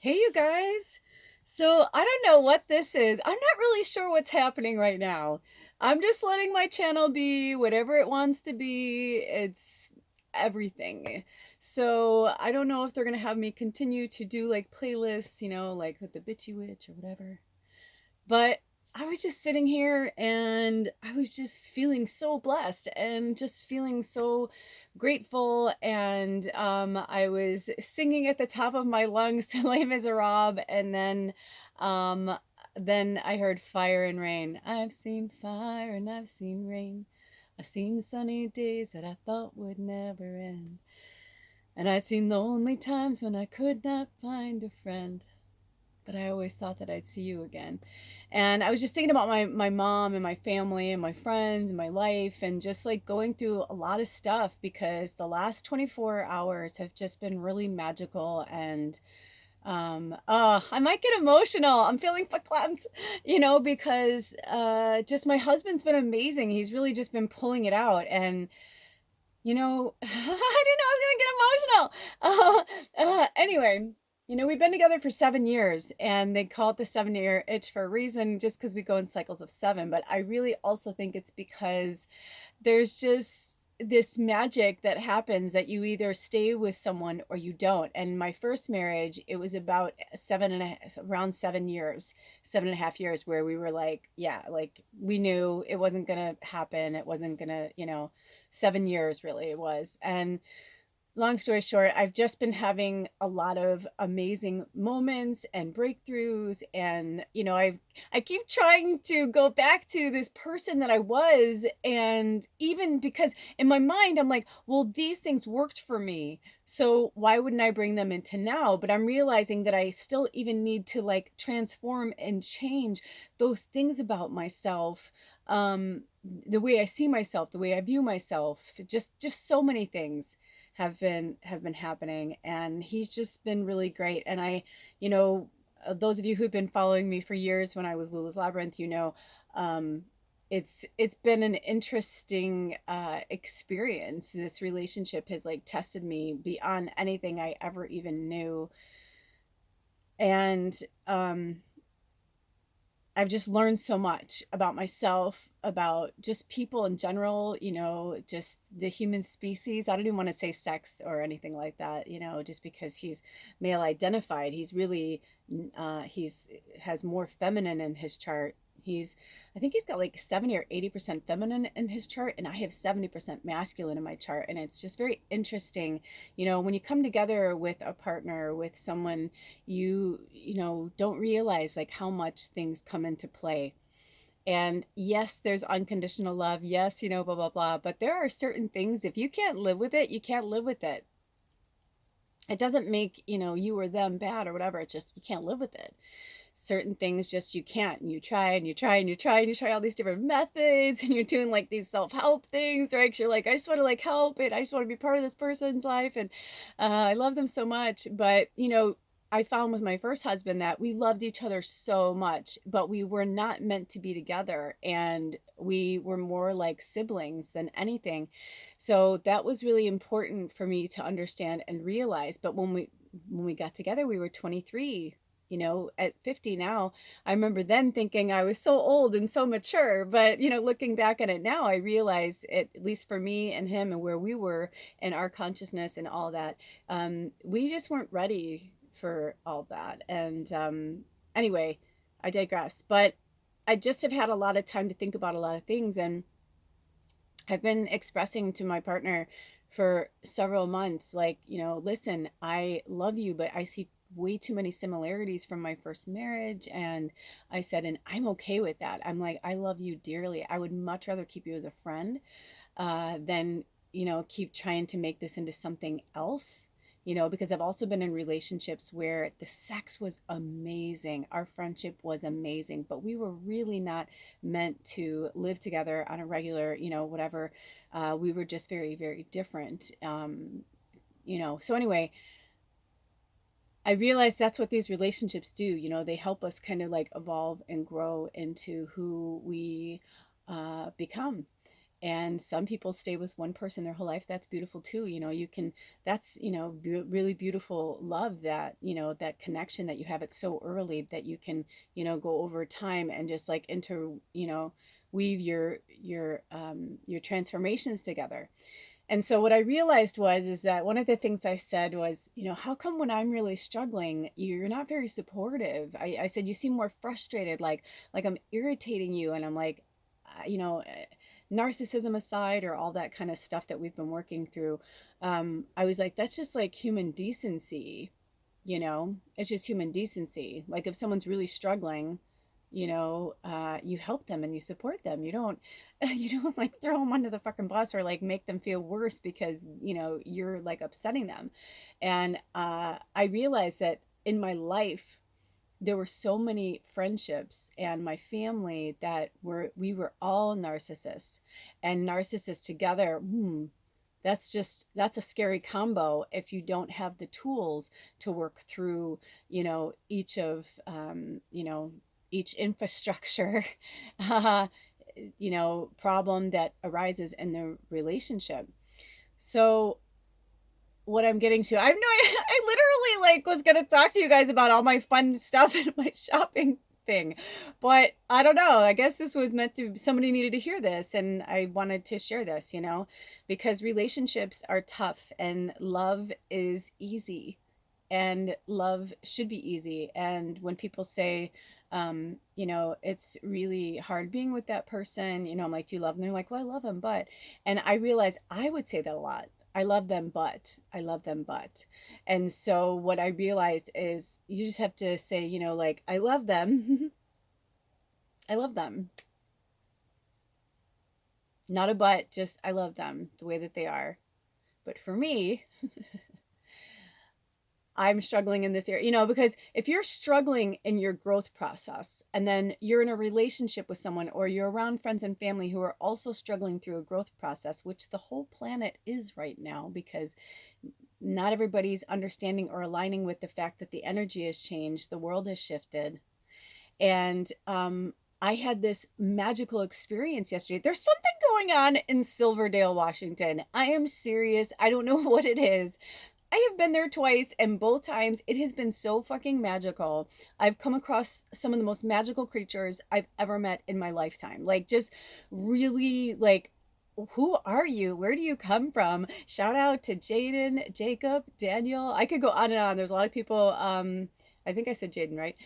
Hey, you guys. So I don't know what this is. I'm not really sure what's happening right now. I'm just letting my channel be whatever it wants to be. It's everything. So I don't know if they're going to have me continue to do like playlists, like with the Bitchy Witch or whatever. But I was just sitting here and I was just feeling so blessed and just feeling so grateful. And I was singing at the top of my lungs to Les Miserables. And then I heard fire and rain. I've seen fire and I've seen rain. I've seen sunny days that I thought would never end. And I've seen lonely times when I could not find a friend, but I always thought that I'd see you again. And I was just thinking about my mom and my family and my friends and my life and just like going through a lot of stuff because the last 24 hours have just been really magical. And I might get emotional. I'm feeling verklempt, because just my husband's been amazing. He's really just been pulling it out. And I didn't know I was gonna get emotional. Anyway, we've been together for 7 years, and they call it the 7 year itch for a reason, just because we go in cycles of seven. But I really also think it's because there's just this magic that happens that you either stay with someone or you don't. And my first marriage, it was about around 7 years, 7.5 years, where we were like, yeah, like we knew it wasn't gonna happen. It wasn't gonna, 7 years really it was. And long story short, I've just been having a lot of amazing moments and breakthroughs. And, I keep trying to go back to this person that I was. And even because in my mind, I'm like, well, these things worked for me. So why wouldn't I bring them into now? But I'm realizing that I still even need to like transform and change those things about myself. The way I see myself, the way I view myself, just so many things have been happening, and he's just been really great. And you know those of you who've been following me for years, when I was Lula's Labyrinth, um it's been an interesting experience. This relationship has like tested me beyond anything I ever even knew. And I've just learned so much about myself, about just people in general, just the human species. I don't even want to say sex or anything like that, just because he's male identified. He's really, he's has more feminine in his chart. I think he's got like 70 or 80% feminine in his chart, and I have 70% masculine in my chart. And it's just very interesting, when you come together with a partner, with someone, you don't realize like how much things come into play. And yes, there's unconditional love, yes, blah blah blah, but there are certain things, if you can't live with it, you can't live with it. It doesn't make you or them bad or whatever. It's just you can't live with it. Certain things just you can't, and you try and you try and you try and you try all these different methods, and you're doing like these self-help things, right? You're like, I just want to like help it, I just want to be part of this person's life, and I love them so much. But I found with my first husband that we loved each other so much, but we were not meant to be together, and we were more like siblings than anything. So that was really important for me to understand and realize. But when we got together, we were 23. At 50 now, I remember then thinking I was so old and so mature. But looking back at it now, I realize it, at least for me and him and where we were and our consciousness and all that, we just weren't ready for all that. And anyway, I digress. But I just have had a lot of time to think about a lot of things, and I've been expressing to my partner for several months, like, listen, I love you, but I see way too many similarities from my first marriage. And I said, and I'm okay with that. I'm like, I love you dearly. I would much rather keep you as a friend than, keep trying to make this into something else. Because I've also been in relationships where the sex was amazing, our friendship was amazing, but we were really not meant to live together on a regular, whatever. We were just very, very different. So anyway, I realized that's what these relationships do. They help us kind of like evolve and grow into who we become. And some people stay with one person their whole life. That's beautiful too. You can, that's, really beautiful love, that, that connection that you have it so early that you can, go over time and just like weave your transformations together. And so what I realized is that one of the things I said was, how come when I'm really struggling, you're not very supportive? I said, you seem more frustrated, like I'm irritating you. And I'm like, narcissism aside, or all that kind of stuff that we've been working through, I was like, that's just like human decency. It's just human decency. Like if someone's really struggling, you help them and you support them. You don't you don't like throw them under the fucking bus or like make them feel worse because you're like upsetting them. And I realized that in my life there were so many friendships and my family that we were all narcissists, and narcissists together, that's a scary combo if you don't have the tools to work through, each of, each infrastructure, uh, problem that arises in the relationship. So what I'm getting to, I have no idea. I literally like was gonna talk to you guys about all my fun stuff and my shopping thing, but I don't know. I guess this was meant to. Somebody needed to hear this, and I wanted to share this. Because relationships are tough, and love is easy, and love should be easy. And when people say, it's really hard being with that person, I'm like, do you love them? They're like, well, I love them, but, and I realized I would say that a lot. I love them, but I love them, but. And so what I realized is you just have to say, like, I love them. I love them. Not a but, just I love them the way that they are. But for me, I'm struggling in this area, because if you're struggling in your growth process and then you're in a relationship with someone, or you're around friends and family who are also struggling through a growth process, which the whole planet is right now, because not everybody's understanding or aligning with the fact that the energy has changed, the world has shifted. And I had this magical experience yesterday. There's something going on in Silverdale, Washington. I am serious. I don't know what it is. I have been there twice, and both times it has been so fucking magical. I've come across some of the most magical creatures I've ever met in my lifetime. Like, just really, like, who are you? Where do you come from? Shout out to Jaden, Jacob, Daniel. I could go on and on. There's a lot of people. I think I said Jaden, right?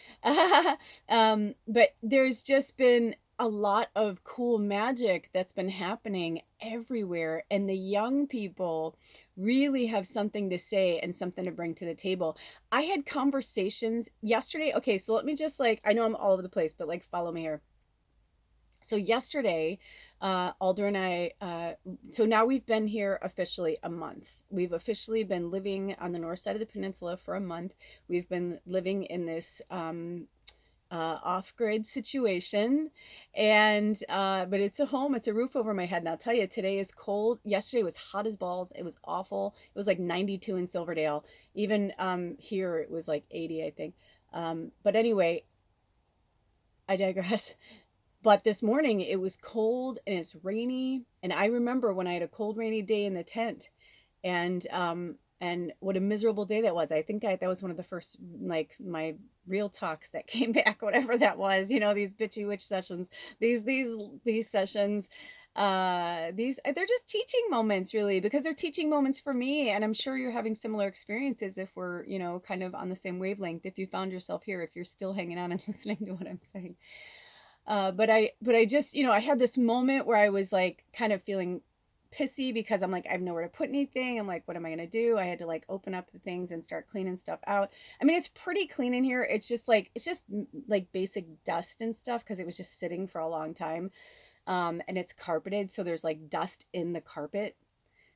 But there's just been a lot of cool magic that's been happening everywhere. And the young people really have something to say and something to bring to the table. I had conversations yesterday. Okay, so let me just like, I know I'm all over the place, but like follow me here. So yesterday, Alder and I, so now we've been here officially a month. We've officially been living on the north side of the peninsula for a month. We've been living in this off-grid situation, and but it's a home. It's a roof over my head. And I'll tell you, today is cold. Yesterday was hot as balls. It was awful. It was like 92 in Silverdale. Even here it was like 80, I think. But anyway, I digress. But this morning it was cold and it's rainy. And I remember when I had a cold, rainy day in the tent, and what a miserable day that was. I think that was one of the first, like, my real talks that came back, whatever that was, these bitchy witch sessions, these sessions, they're just teaching moments, really, because they're teaching moments for me. And I'm sure you're having similar experiences if we're, kind of on the same wavelength, if you found yourself here, if you're still hanging on and listening to what I'm saying. But I just, I had this moment where I was like kind of feeling pissy because I'm like, I have nowhere to put anything. I'm like, what am I going to do? I had to like open up the things and start cleaning stuff out. I mean, it's pretty clean in here. It's just like basic dust and stuff, because it was just sitting for a long time. And it's carpeted, so there's like dust in the carpet.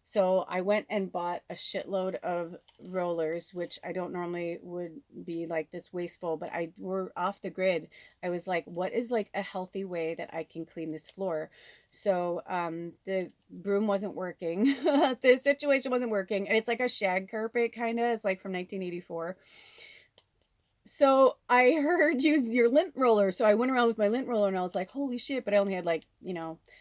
So I went and bought a shitload of rollers, which I don't normally would be like this wasteful, but we're off the grid. I was like, what is like a healthy way that I can clean this floor? So the broom wasn't working. The situation wasn't working. And it's like a shag carpet, kind of. It's like from 1984. So I heard use your lint roller. So I went around with my lint roller and I was like, holy shit. But I only had like,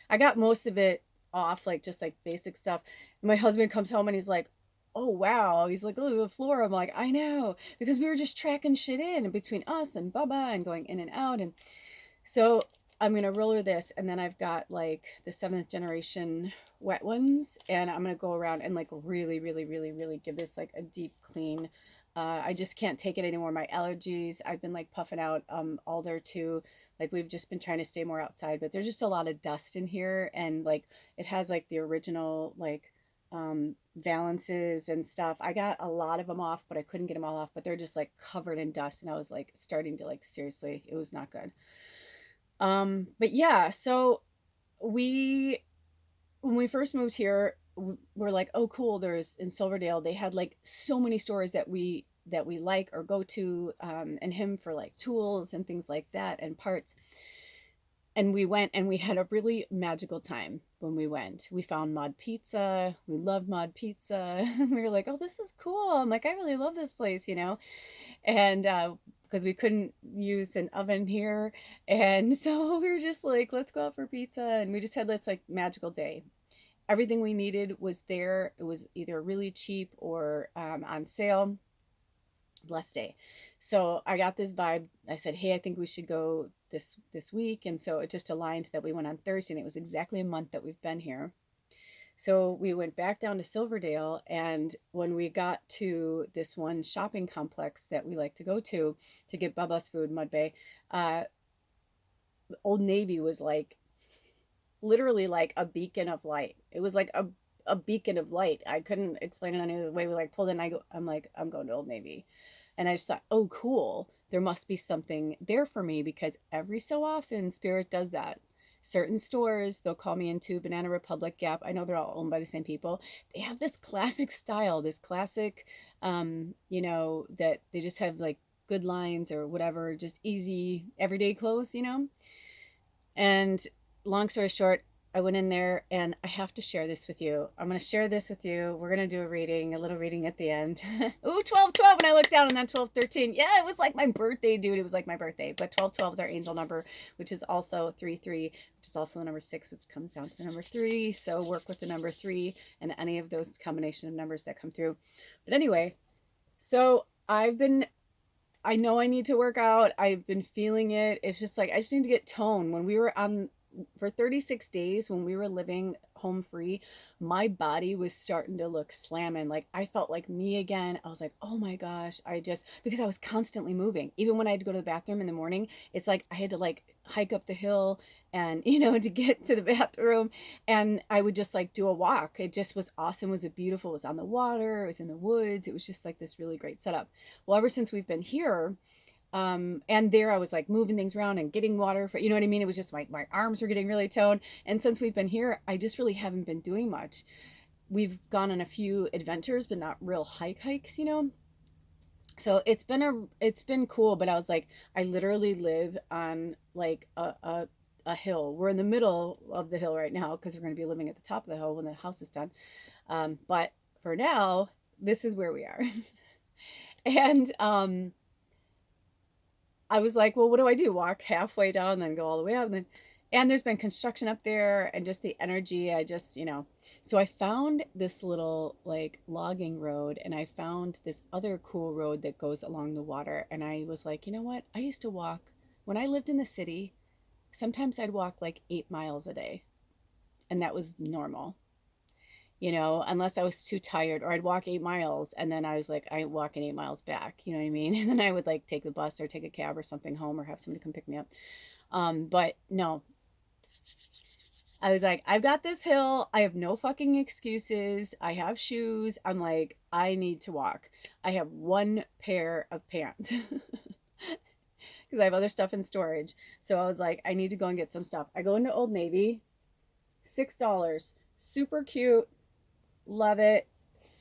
I got most of it off, like just like basic stuff. And my husband comes home and he's like, oh wow. He's like, look at the floor. I'm like, I know, because we were just tracking shit in between us and Bubba and going in and out. And so I'm gonna roller this, and then I've got like the seventh generation wet ones, and I'm gonna go around and like really, really, really, really give this like a deep clean. I just can't take it anymore. My allergies. I've been like puffing out alder too. Like we've just been trying to stay more outside, but there's just a lot of dust in here, and like it has like the original like valances and stuff. I got a lot of them off, but I couldn't get them all off. But they're just like covered in dust, and I was like starting to like seriously, it was not good. But yeah, so we when we first moved here, we're like, oh cool, there's in Silverdale, they had like so many stores that we like or go to, and him for like tools and things like that and parts. And we went and we had a really magical time when we went. We found Mod Pizza. We loved Mod Pizza. We were like, oh, this is cool. I'm like, I really love this place, you know? And because we couldn't use an oven here. And so we were just like, let's go out for pizza. And we just had this like magical day. Everything we needed was there. It was either really cheap or on sale. Blessed day. So I got this vibe. I said, hey, I think we should go this week. And so it just aligned that we went on Thursday, and it was exactly a month that we've been here. So we went back down to Silverdale, and when we got to this one shopping complex that we like to go to get Bubba's food, Mud Bay, uh, Old Navy was like literally like a beacon of light. It was like a beacon of light. I couldn't explain it any other way. We like pulled in. I'm like, I'm going to Old Navy, and I just thought, oh, cool. There must be something there for me, because every so often Spirit does that. Certain stores, they'll call me into Banana Republic, Gap. I know they're all owned by the same people. They have this classic style, this classic, that they just have like good lines or whatever, just easy everyday clothes, And long story short, I went in there, and I have to share this with you. I'm going to share this with you. We're going to do a little reading at the end. Ooh, 1212. And I looked down, and then 1213. Yeah, it was like my birthday, dude. It was like my birthday. But 1212 is our angel number, which is also 33, which is also the number 6, which comes down to the number 3. So work with the number 3 and any of those combination of numbers that come through. But anyway, so I know I need to work out. I've been feeling it. It's just like I just need to get tone. When we were on for 36 days, when we were living home free, my body was starting to look slamming. Like I felt like me again. I was like, oh my gosh, because I was constantly moving. Even when I had to go to the bathroom in the morning, it's like I had to like hike up the hill and, to get to the bathroom. And I would just like do a walk. It just was awesome. It was beautiful. It was on the water. It was in the woods. It was just like this really great setup. Well, ever since we've been here, and there I was like moving things around and getting water for, you know what I mean? It was just my arms were getting really toned. And since we've been here, I just really haven't been doing much. We've gone on a few adventures, but not real hikes. So it's been cool, but I was like, I literally live on like a hill. We're in the middle of the hill right now because we're going to be living at the top of the hill when the house is done. But for now, this is where we are. And I was like, well, what do I do? Walk halfway down, then go all the way up. And there's been construction up there, and just the energy. So I found this little like logging road, and I found this other cool road that goes along the water. And I was like, you know what? I used to walk when I lived in the city. Sometimes I'd walk like 8 miles a day, and that was normal. Unless I was too tired, or I'd walk 8 miles and then I was like, I ain't walking 8 miles back. You know what I mean? And then I would like take the bus or take a cab or something home, or have somebody come pick me up. But no, I was like, I've got this hill. I have no fucking excuses. I have shoes. I'm like, I need to walk. I have one pair of pants because I have other stuff in storage. So I was like, I need to go and get some stuff. I go into Old Navy, $6, super cute. Love it.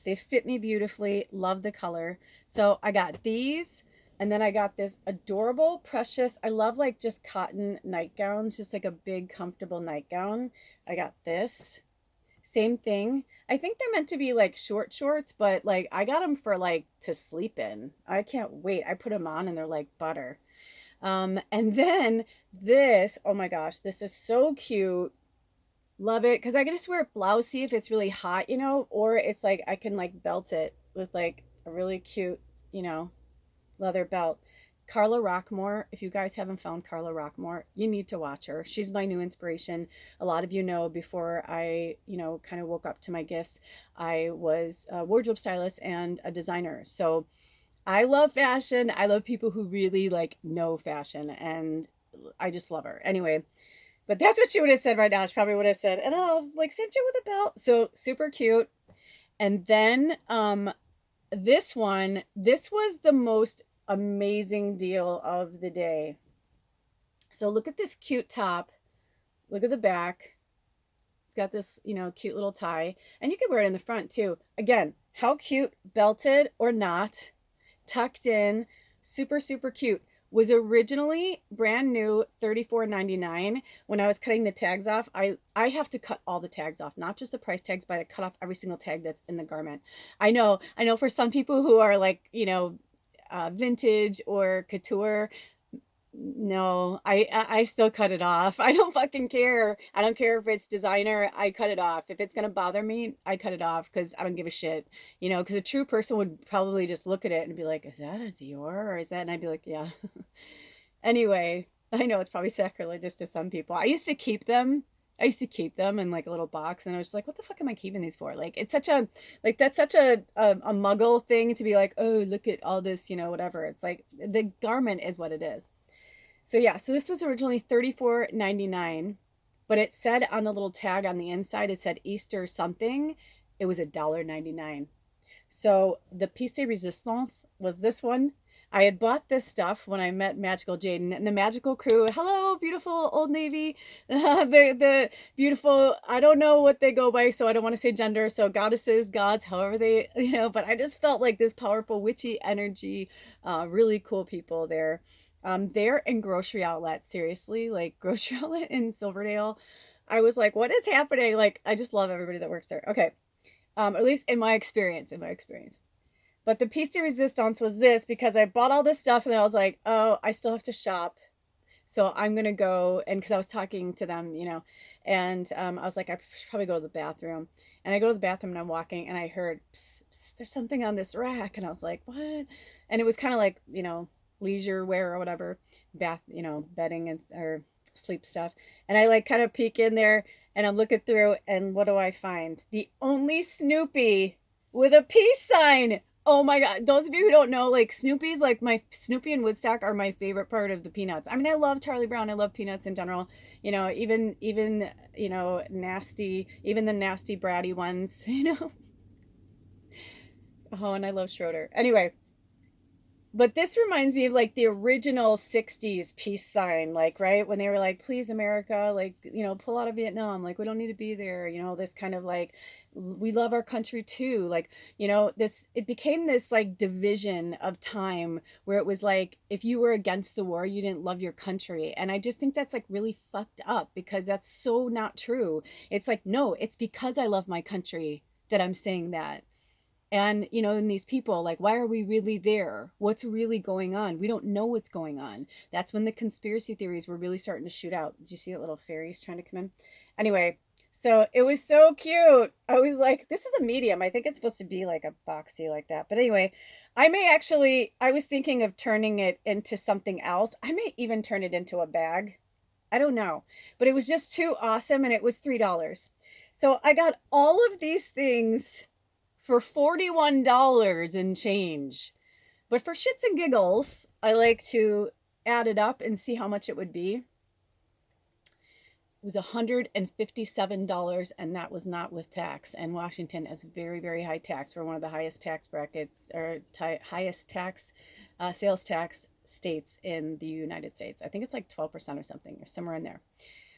They fit me beautifully. Love the color. So I got these, and then I got this adorable, precious, I love like just cotton nightgowns, just like a big, comfortable nightgown. I got this. Same thing. I think they're meant to be like short shorts, but like I got them for like to sleep in. I can't wait. I put them on and they're like butter. And then this, oh my gosh, this is so cute. Love it because I can just wear it blousey if it's really hot, or it's like I can like belt it with like a really cute, you know, leather belt. Carla Rockmore, if you guys haven't found Carla Rockmore, you need to watch her. She's my new inspiration. A lot of you know before I, kind of woke up to my gifts, I was a wardrobe stylist and a designer. So I love fashion. I love people who really like know fashion and I just love her. Anyway, but that's what she would have said right now. She probably would have said, and I'll like send you with a belt. So super cute. And then this was the most amazing deal of the day. So look at this cute top. Look at the back. It's got this, cute little tie. And you can wear it in the front too. Again, how cute, belted or not, tucked in, super, super cute. Was originally brand new, $34.99. When I was cutting the tags off, I have to cut all the tags off, not just the price tags, but I cut off every single tag that's in the garment. I know for some people who are like, vintage or couture, no, I still cut it off. I don't fucking care. I don't care if it's designer. I cut it off. If it's gonna bother me, I cut it off because I don't give a shit. Because a true person would probably just look at it and be like, "Is that a Dior or is that?" And I'd be like, "Yeah." Anyway, I know it's probably sacrilegious to some people. I used to keep them. I used to keep them in like a little box, and I was just like, "What the fuck am I keeping these for?" Like, it's such a like that's such a muggle thing to be like, "Oh, look at all this," whatever. It's like the garment is what it is. So yeah, so this was originally $34.99, but it said on the little tag on the inside, it said Easter something. It was $1.99. So the piece de resistance was this one. I had bought this stuff when I met Magical Jaden and the Magical crew. Hello, beautiful Old Navy. The beautiful, I don't know what they go by, so I don't want to say gender. So goddesses, gods, however they, but I just felt like this powerful witchy energy, really cool people there. They're in grocery outlet, seriously, like grocery outlet in Silverdale. I was like, what is happening? Like, I just love everybody that works there. Okay. At least in my experience. But the piece de resistance was this because I bought all this stuff and then I was like, oh, I still have to shop. So I'm going to go. And because I was talking to them, and I was like, I should probably go to the bathroom. And I go to the bathroom and I'm walking and I heard, psst, psst, there's something on this rack. And I was like, what? And it was kind of like, leisure wear or whatever, bath, bedding and or sleep stuff. And I like kind of peek in there and I'm looking through and what do I find? The only Snoopy with a peace sign. Oh my god. Those of you who don't know, like Snoopy's like my Snoopy and Woodstock are my favorite part of the Peanuts. I mean, I love Charlie Brown. I love Peanuts in general. Even nasty, even the nasty bratty ones. Oh, and I love Schroeder. Anyway, but this reminds me of like the original 60s peace sign, like, right? When they were like, please, America, like, pull out of Vietnam. Like, we don't need to be there. This kind of like, we love our country too. Like, it became this like division of time where it was like, if you were against the war, you didn't love your country. And I just think that's like really fucked up because that's so not true. It's like, no, it's because I love my country that I'm saying that. And, and these people, like, why are we really there? What's really going on? We don't know what's going on. That's when the conspiracy theories were really starting to shoot out. Did you see that little fairies trying to come in? Anyway, so it was so cute. I was like, this is a medium. I think it's supposed to be like a boxy like that. But anyway, I was thinking of turning it into something else. I may even turn it into a bag. I don't know. But it was just too awesome and it was $3. So I got all of these things for $41 and change. But for shits and giggles, I like to add it up and see how much it would be. It was $157, and that was not with tax. And Washington is very, very high tax. We're one of the highest tax brackets or highest tax sales tax states in the United States. I think it's like 12% or something, or somewhere in there.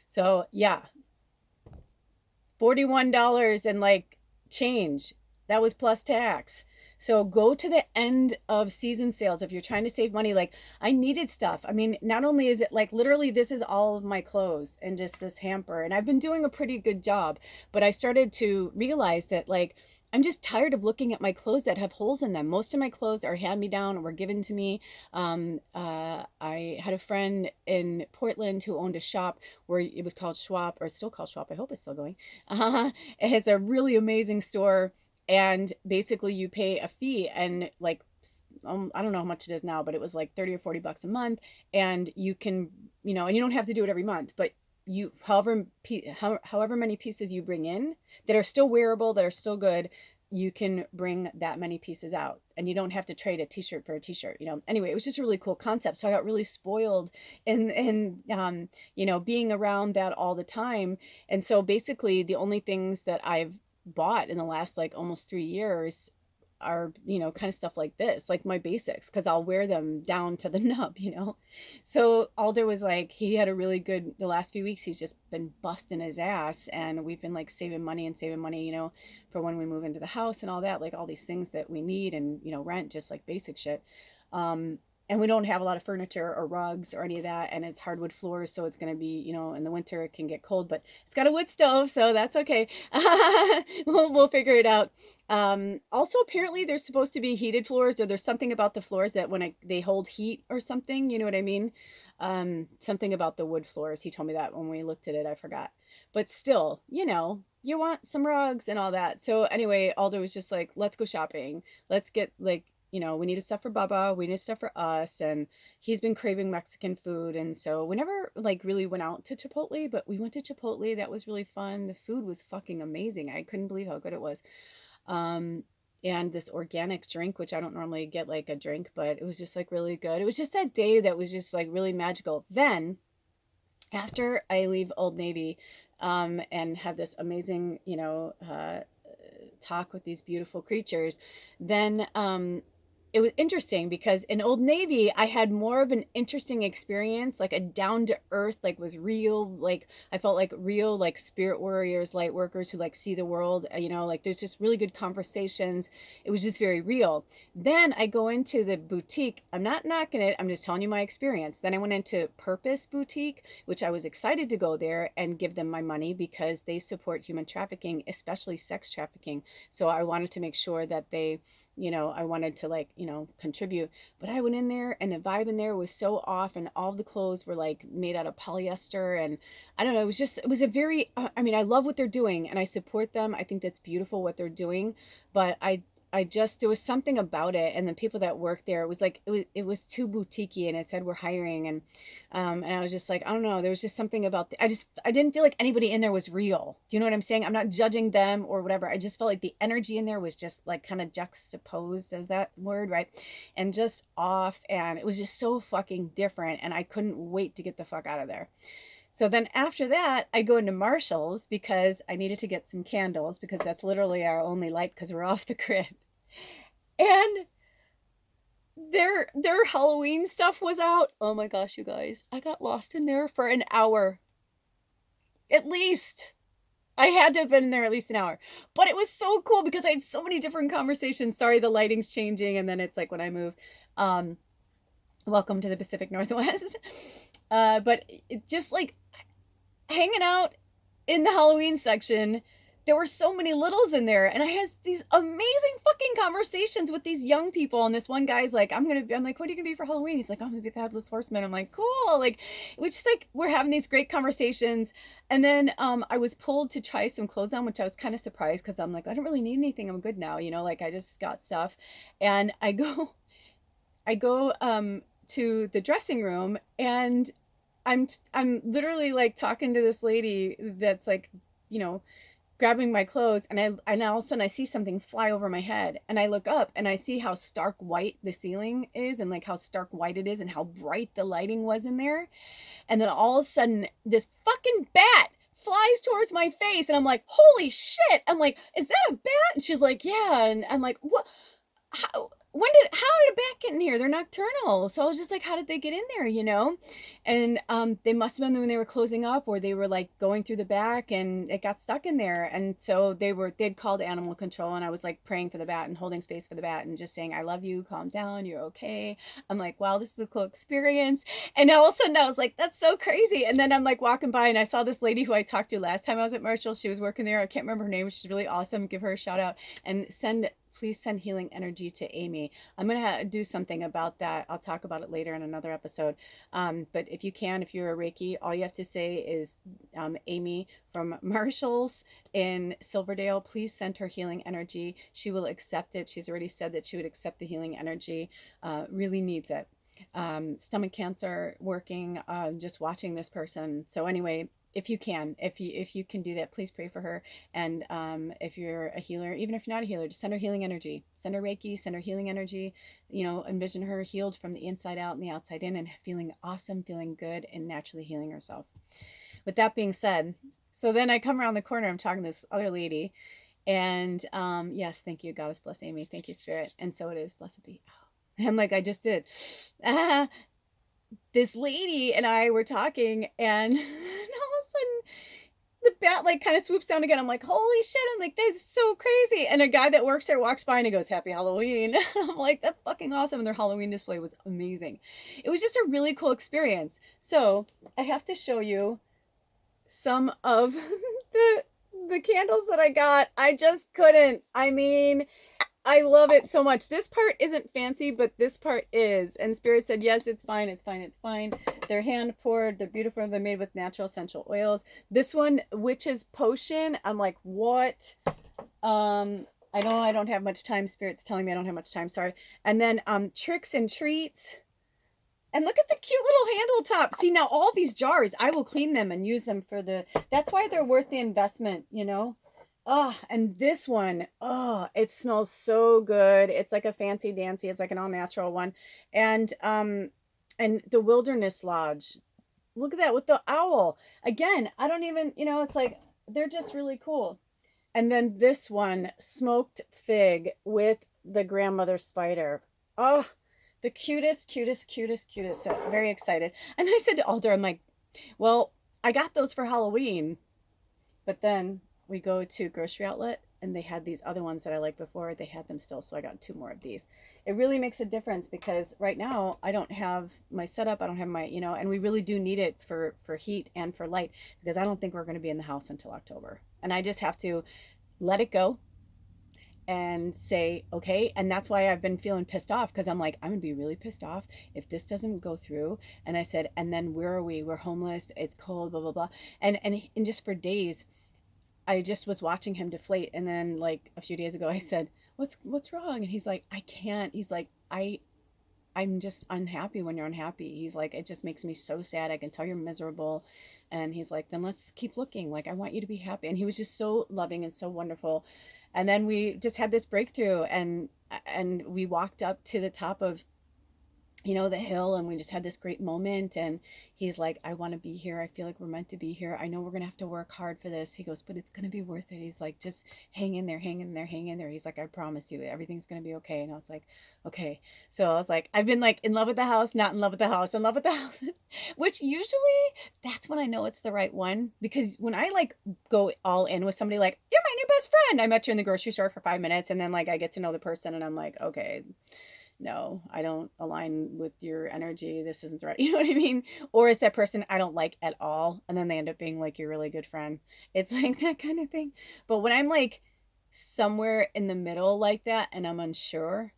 So yeah, $41 and like change. That was plus tax. So go to the end of season sales if you're trying to save money. Like, I needed stuff. I mean, not only is it like literally this is all of my clothes and just this hamper, and I've been doing a pretty good job, but I started to realize that like I'm just tired of looking at my clothes that have holes in them. Most of my clothes are hand-me-down or were given to me. I had a friend in Portland who owned a shop where it was called Schwab, or it's still called Schwab. I hope it's still going. It's a really amazing store, and basically you pay a fee, and like I don't know how much it is now, but it was like 30 or 40 bucks a month, and you can, and you don't have to do it every month, but you however many pieces you bring in that are still wearable, that are still good, you can bring that many pieces out, and you don't have to trade a t-shirt for a t-shirt. Anyway, it was just a really cool concept, so I got really spoiled in being around that all the time. And so basically the only things that I've bought in the last like almost 3 years are, kind of stuff like this, like my basics, because I'll wear them down to the nub. So Alder was like, he had a really good, the last few weeks, he's just been busting his ass, and we've been like saving money and saving money, for when we move into the house and all that, like all these things that we need, and, rent, just like basic shit. And we don't have a lot of furniture or rugs or any of that, and it's hardwood floors, so it's going to be, in the winter it can get cold, but it's got a wood stove, so that's okay. We'll figure it out. Also, apparently there's supposed to be heated floors, or there's something about the floors that when they hold heat or something, you know what I mean? Something about the wood floors. He told me that when we looked at it. I forgot. But still, you want some rugs and all that. So anyway, Aldo was just like, let's go shopping. Let's get like, we needed stuff for Bubba, we needed stuff for us, and he's been craving Mexican food. And so we never like really went out to Chipotle, but we went to Chipotle. That was really fun. The food was fucking amazing. I couldn't believe how good it was. And this organic drink, which I don't normally get like a drink, but it was just like really good. It was just that day that was just like really magical. Then after I leave Old Navy, and have this amazing, talk with these beautiful creatures, then it was interesting because in Old Navy, I had more of an interesting experience, like a down to earth, like with real, like I felt like real, like spirit warriors, light workers who like see the world, like there's just really good conversations. It was just very real. Then I go into the boutique. I'm not knocking it. I'm just telling you my experience. Then I went into Purpose Boutique, which I was excited to go there and give them my money because they support human trafficking, especially sex trafficking. So I wanted to make sure that they, I wanted to like, contribute. But I went in there and the vibe in there was so off, and all the clothes were like made out of polyester. And I don't know, it was a very, I mean, I love what they're doing and I support them. I think that's beautiful what they're doing. But I just, there was something about it, and the people that worked there, it was like, it was too boutiquey, and it said we're hiring. And I was just like, I don't know, there was just something about I didn't feel like anybody in there was real. Do you know what I'm saying? I'm not judging them or whatever. I just felt like the energy in there was just like kind of juxtaposed, is that word, right? And just off, and it was just so fucking different, and I couldn't wait to get the fuck out of there. So then after that, I go into Marshall's because I needed to get some candles, because that's literally our only light because we're off the grid. And their Halloween stuff was out. Oh my gosh, you guys. I got lost in there for an hour. At least. I had to have been in there at least an hour. But it was so cool because I had so many different conversations. Sorry, the lighting's changing, and then it's like when I move. Welcome to the Pacific Northwest. But it just like hanging out in the Halloween section, there were so many littles in there, and I had these amazing fucking conversations with these young people. And this one guy's like, I'm like, what are you gonna be for Halloween? He's like, I'm gonna be the Headless Horseman. I'm like, cool. Like, we just like, we're having these great conversations. And then I was pulled to try some clothes on, which I was kind of surprised, because I'm like, I don't really need anything, I'm good now, like I just got stuff. And I go to the dressing room, and I'm literally like talking to this lady that's like, grabbing my clothes, and all of a sudden I see something fly over my head, and I look up and I see how stark white the ceiling is, and like how stark white it is, and how bright the lighting was in there. And then all of a sudden this fucking bat flies towards my face, and I'm like, holy shit. I'm like, is that a bat? And she's like, yeah. And I'm like, what? How? how did a bat get in here? They're nocturnal. So I was just like, how did they get in there, you know? And they must have been when they were closing up, or they were like going through the back and it got stuck in there. And so they'd called animal control, and I was like praying for the bat and holding space for the bat and just saying, I love you, calm down, you're okay. I'm like, wow, this is a cool experience. And all of a sudden I was like, that's so crazy. And then I'm like walking by and I saw this lady who I talked to last time I was at Marshall. She was working there. I can't remember her name. She's really awesome. Give her a shout out, and please send healing energy to Amy. I'm going to do something about that. I'll talk about it later in another episode. But if you can, if you're a Reiki, all you have to say is, Amy from Marshall's in Silverdale, please send her healing energy. She will accept it. She's already said that she would accept the healing energy. Really needs it. Stomach cancer, working, just watching this person. So anyway, if you can do that, please pray for her. And if you're a healer, even if you're not a healer, just send her healing energy, send her Reiki, send her healing energy. Envision her healed from the inside out and the outside in, and feeling awesome, feeling good, and naturally healing herself. With that being said, so then I come around the corner, I'm talking to this other lady, and yes, thank you, Goddess bless Amy, thank you, Spirit, and so it is, blessed be. I'm like, I just did. This lady and I were talking, and all of a sudden the bat like kind of swoops down again. I'm like, holy shit. I'm like, that's so crazy. And a guy that works there walks by and he goes, happy Halloween. I'm like, that's fucking awesome. And their Halloween display was amazing. It was just a really cool experience. So I have to show you some of the candles that I got. I just couldn't. I mean, I love it so much. This part isn't fancy, but this part is. And Spirit said, yes, it's fine, it's fine, it's fine. They're hand poured, they're beautiful, they're made with natural essential oils. This one, Witch's Potion, I'm like, what? I know I don't have much time. Spirit's telling me I don't have much time, sorry. And then Tricks and Treats. And look at the cute little handle top. See, now all these jars, I will clean them and use them for that's why they're worth the investment, you know? Oh, and this one, oh, it smells so good. It's like a fancy dancy. It's like an all natural one. And the Wilderness Lodge. Look at that with the owl. Again, I don't even, it's like they're just really cool. And then this one, Smoked Fig with the grandmother spider. Oh, the cutest, cutest, cutest, cutest. So very excited. And I said to Alder, I'm like, well, I got those for Halloween, but then we go to grocery outlet and they had these other ones that I liked before. They had them still, so I got 2 more of these. It really makes a difference because right now I don't have my setup. I don't have my, and we really do need it for heat and for light, because I don't think we're going to be in the house until October. And I just have to let it go and say, okay. And that's why I've been feeling pissed off, because I'm like, I'm gonna be really pissed off if this doesn't go through. And I said, and then where are we? We're homeless. It's cold, blah, blah, blah. And just for days, I just was watching him deflate. And then like a few days ago, I said, what's wrong? And he's like, I can't. He's like, I'm just unhappy when you're unhappy. He's like, it just makes me so sad. I can tell you're miserable. And he's like, then let's keep looking. Like, I want you to be happy. And he was just so loving and so wonderful. And then we just had this breakthrough, and we walked up to the top of, the hill, and we just had this great moment. And he's like, I want to be here. I feel like we're meant to be here. I know we're going to have to work hard for this. He goes, but it's going to be worth it. He's like, just hang in there, hang in there, hang in there. He's like, I promise you, everything's going to be okay. And I was like, okay. So I was like, I've been like in love with the house, not in love with the house, in love with the house, which usually that's when I know it's the right one. Because when I like go all in with somebody, like, you're my new best friend. I met you in the grocery store for 5 minutes, and then like I get to know the person, and I'm like, okay, no, I don't align with your energy. This isn't right. You know what I mean? Or is that person I don't like at all, and then they end up being like your really good friend. It's like that kind of thing. But when I'm like somewhere in the middle like that and I'm unsure,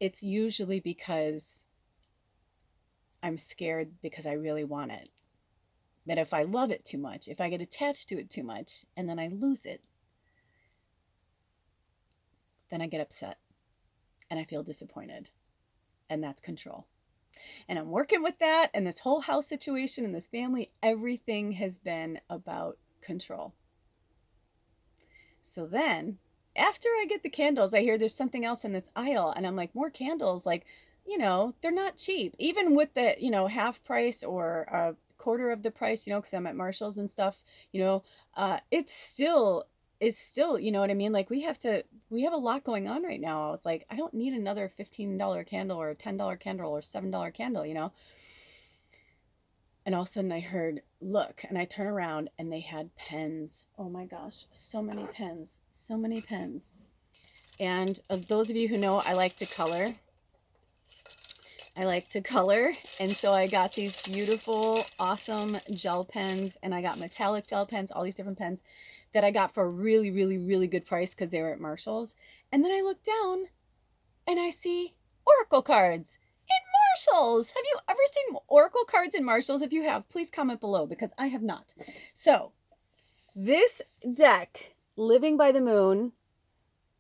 it's usually because I'm scared because I really want it. But if I love it too much, if I get attached to it too much and then I lose it, then I get upset. And I feel disappointed. And that's control. And I'm working with that. And this whole house situation and this family, everything has been about control. So then, after I get the candles, I hear there's something else in this aisle. And I'm like, more candles? Like, they're not cheap. Even with the, half price or a quarter of the price, because I'm at Marshall's and stuff, it's still is still, you know what I mean? Like we have a lot going on right now. I was like, I don't need another $15 candle or a $10 candle or $7 candle, you know? And all of a sudden I heard, look, and I turn around and they had pens. Oh my gosh, so many pens, so many pens. And those of you who know, I like to color. I like to color. And so I got these beautiful, awesome gel pens, and I got metallic gel pens, all these different pens that I got for a really, really, really good price because they were at Marshall's. And then I look down and I see Oracle cards in Marshalls. Have you ever seen Oracle cards in Marshalls? If you have, please comment below because I have not. So this deck, Living by the Moon,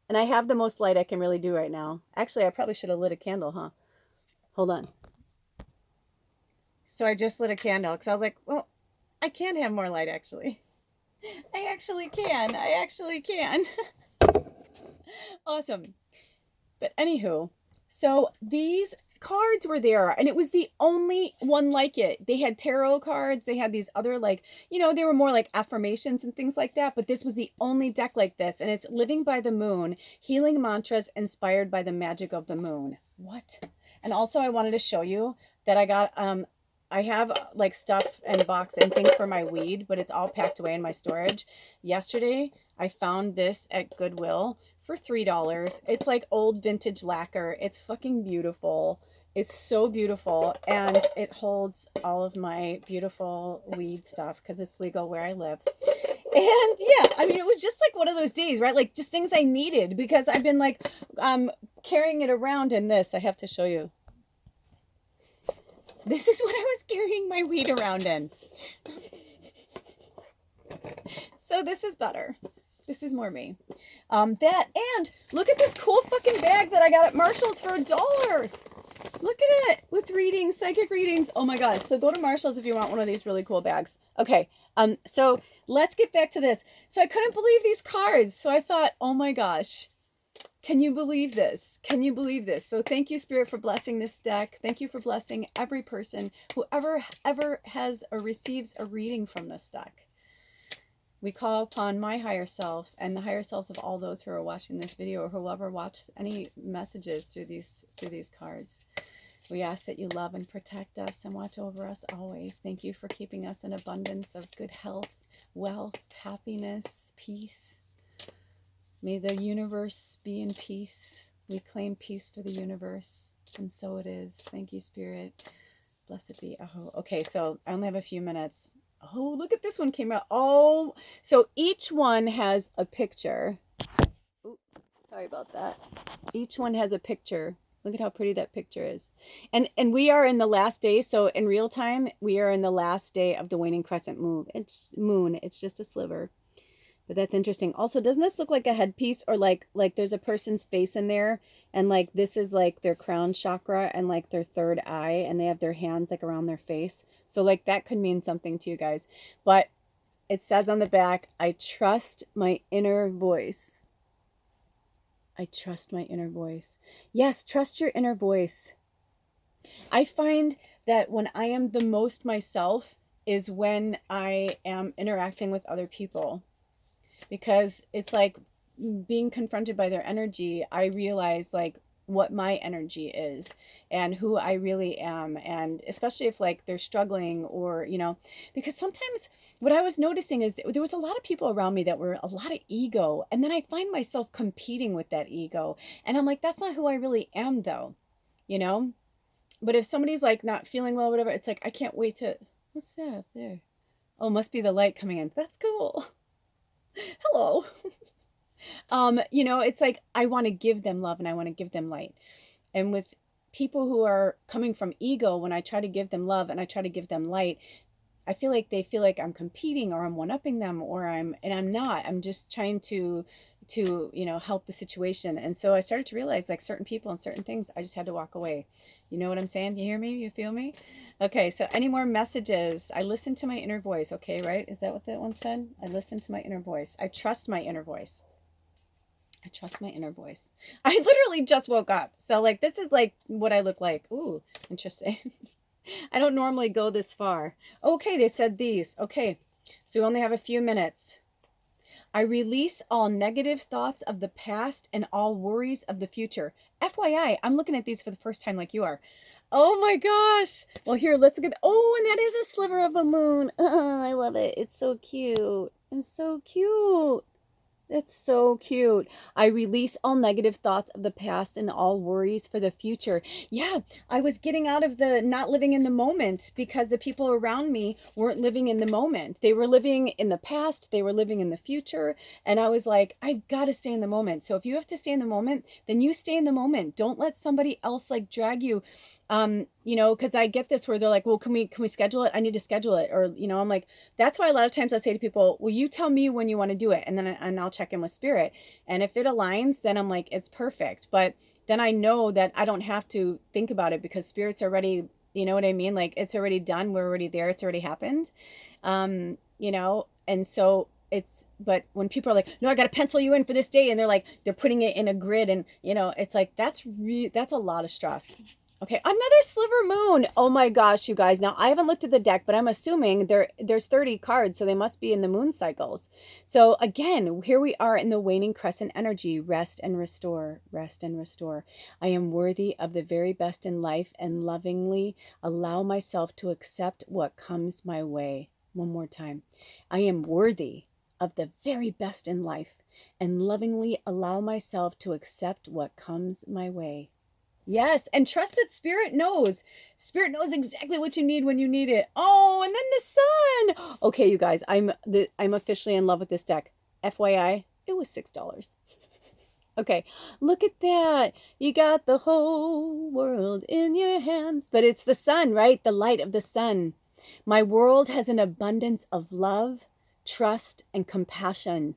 and I have the most light I can really do right now. Actually, I probably should have lit a candle, huh? Hold on. So I just lit a candle because I was like, well, I can have more light actually. I actually can. I actually can. Awesome. But anywho, so these cards were there and it was the only one like it. They had tarot cards. They had these other like, you know, they were more like affirmations and things like that. But this was the only deck like this. And it's Living by the Moon, Healing Mantras Inspired by the Magic of the Moon. What? And also I wanted to show you that I got, I have like stuff and box and things for my weed, but it's all packed away in my storage. Yesterday, I found this at Goodwill for $3. It's like old vintage lacquer. It's fucking beautiful. It's so beautiful. And it holds all of my beautiful weed stuff because it's legal where I live. And yeah, I mean, it was just like one of those days, right? Like just things I needed because I've been like carrying it around in this. I have to show you. This is what I was carrying my weed around in. So this is better. This is more me. That, and look at this cool fucking bag that I got at Marshall's for $1. Look at it with readings, psychic readings. Oh my gosh. So go to Marshall's if you want one of these really cool bags. Okay. So let's get back to this. So I couldn't believe these cards. So I thought, oh my gosh. Can you believe this? Can you believe this? So thank you, Spirit, for blessing this deck. Thank you for blessing every person who ever has or receives a reading from this deck. We call upon my higher self and the higher selves of all those who are watching this video or whoever watched any messages through these cards. We ask that you love and protect us and watch over us always. Thank you for keeping us in abundance of good health, wealth, happiness, peace. May the universe be in peace. We claim peace for the universe. And so it is. Thank you, Spirit. Blessed be. Oh, okay. So I only have a few minutes. Oh, look at this one came out. Oh, so each one has a picture. Ooh, sorry about that. Each one has a picture. Look at how pretty that picture is. And we are in the last day. So in real time, we are in the last day of the waning crescent moon. It's just a sliver. But that's interesting. Also, doesn't this look like a headpiece or like there's a person's face in there and like this is like their crown chakra and like their third eye and they have their hands like around their face. So like that could mean something to you guys. But it says on the back, I trust my inner voice. I trust my inner voice. Yes, trust your inner voice. I find that when I am the most myself is when I am interacting with other people. Because it's like being confronted by their energy, I realize like what my energy is and who I really am. And especially if like they're struggling or, you know, because sometimes what I was noticing is that there was a lot of people around me that were a lot of ego. And then I find myself competing with that ego. And I'm like, that's not who I really am though, you know? But if somebody's like not feeling well or whatever, it's like, I can't wait to, what's that up there? Oh, must be the light coming in. That's cool. Hello. You know, it's like I want to give them love and I want to give them light. And with people who are coming from ego, when I try to give them love and I try to give them light, I feel like they feel like I'm competing or I'm one-upping them or I'm not. I'm just trying to you know, help the situation. And so I started to realize like certain people and certain things, I just had to walk away. You know what I'm saying? You hear me? You feel me? Okay, so any more messages? I listen to my inner voice. Okay, right? Is that what that one said? I listen to my inner voice. I trust my inner voice. I trust my inner voice. I literally just woke up. So like, this is like what I look like. Ooh, interesting. I don't normally go this far. Okay, they said these. Okay, so we only have a few minutes. I release all negative thoughts of the past and all worries of the future. FYI, I'm looking at these for the first time like you are. Oh my gosh. Well, here, let's look at. Oh, and that is a sliver of a moon. Oh, I love it. It's so cute. It's so cute. That's so cute. I release all negative thoughts of the past and all worries for the future. Yeah, I was getting out of the not living in the moment because the people around me weren't living in the moment. They were living in the past, they were living in the future. And I was like, I got to stay in the moment. So if you have to stay in the moment, then you stay in the moment. Don't let somebody else like drag you. Because I get this where they're like, well, can we schedule it? I need to schedule it. Or, I'm like, that's why a lot of times I say to people, well, you tell me when you want to do it. And then I'll check in with spirit. And if it aligns, then I'm like, it's perfect. But then I know that I don't have to think about it because spirit's already, you know what I mean? Like it's already done. We're already there. It's already happened. And so but when people are like, no, I got to pencil you in for this day. And they're putting it in a grid and, it's like, that's a lot of stress. Okay, another sliver moon. Oh my gosh, you guys. Now, I haven't looked at the deck, but I'm assuming there's 30 cards, so they must be in the moon cycles. So again, here we are in the waning crescent energy. Rest and restore, rest and restore. I am worthy of the very best in life and lovingly allow myself to accept what comes my way. One more time. I am worthy of the very best in life and lovingly allow myself to accept what comes my way. Yes, and trust that spirit knows. Spirit knows exactly what you need when you need it. Oh, and then the sun. Okay, you guys, I'm officially in love with this deck. FYI, it was $6. Okay, look at that. You got the whole world in your hands. But it's the sun, right? The light of the sun. My world has an abundance of love, trust, and compassion.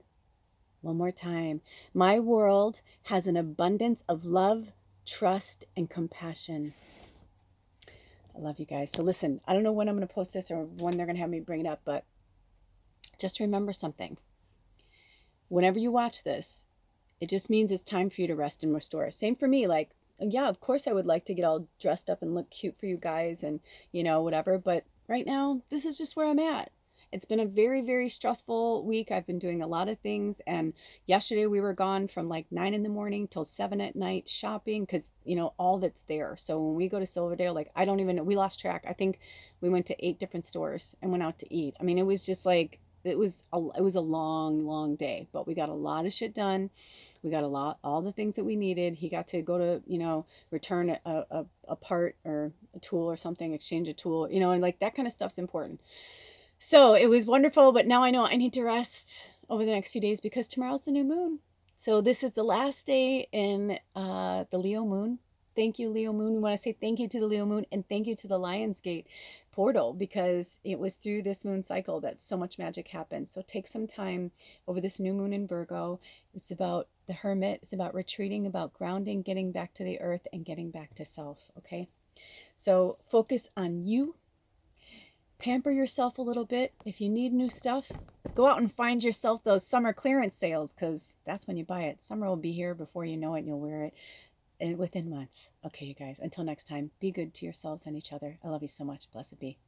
One more time. My world has an abundance of love, trust, and compassion. I love you guys. So listen, I don't know when I'm going to post this or when they're going to have me bring it up, but just remember something. Whenever you watch this, it just means it's time for you to rest and restore. Same for me. Like, yeah, of course I would like to get all dressed up and look cute for you guys and, whatever. But right now, this is just where I'm at. It's been a very, very stressful week. I've been doing a lot of things. And yesterday we were gone from like 9 in the morning till 7 at night shopping because, all that's there. So when we go to Silverdale, like, I don't even know, we lost track. I think we went to 8 different stores and went out to eat. I mean, it was just like, it was a long, long day, but we got a lot of shit done. We got all the things that we needed. He got to go to, return a part or a tool or something, exchange a tool, and like that kind of stuff's important. So it was wonderful, but now I know I need to rest over the next few days because tomorrow's the new moon. So this is the last day in the Leo moon. Thank you, Leo moon. We want to say thank you to the Leo moon and thank you to the Lionsgate portal because it was through this moon cycle that so much magic happened. So take some time over this new moon in Virgo. It's about the hermit. It's about retreating, about grounding, getting back to the earth and getting back to self. Okay. So focus on you. Pamper yourself a little bit. If you need new stuff, go out and find yourself those summer clearance sales because that's when you buy it. Summer will be here before you know it and you'll wear it and within months. Okay, you guys, until next time, be good to yourselves and each other. I love you so much. Blessed be.